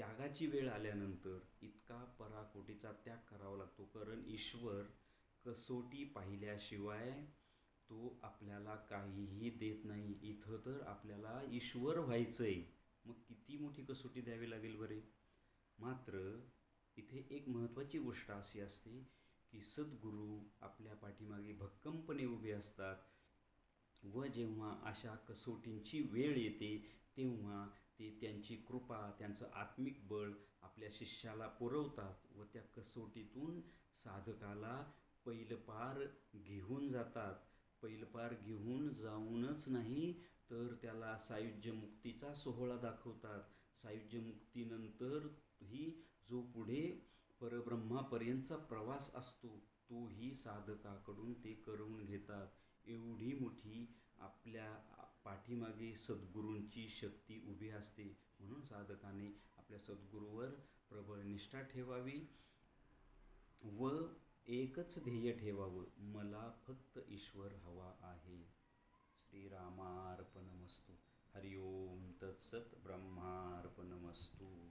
त्यागाची वेळ आल्यानंतर इतका पराकोटीचा त्याग करावा लागतो, कारण ईश्वर कसोटी पाहिल्याशिवाय तो आपल्याला काहीही देत नाही. इथं तर आपल्याला ईश्वर व्हायचं आहे, मग किती मोठी कसोटी द्यावी लागेल बरे. मात्र इथे एक महत्त्वाची गोष्ट अशी असते की सद्गुरू आपल्या पाठीमागे भक्कमपणे उभे असतात व जेव्हा अशा कसोटींची वेळ येते तेव्हा ते त्यांची कृपा, त्यांचं आत्मिक बळ आपल्या शिष्याला पुरवतात व त्या कसोटीतून साधकाला पैलपार घेऊन जातात. पैलपार घेऊन जाऊनच नाही तर त्याला सायुज्य मुक्तीचा सोहळा दाखवतात. सायुज्य मुक्तीनंतर ही जो पुढे परब्रह्मापर्यंतचा प्रवास असतो तोही साधकाकडून ते करून घेतात. एवढी मोठी आपल्या पाठीमागे सद्गुरूंची शक्ती उभी असते. म्हणून साधकाने आपल्या सद्गुरूवर प्रबळ निष्ठा ठेवावी व एकच ध्येय ठेवावं, मला फक्त ईश्वर हवा आहे. श्रीरामार्पणमस्तु. हरिओम तत्सत. ब्रह्मार्पणमस्तु.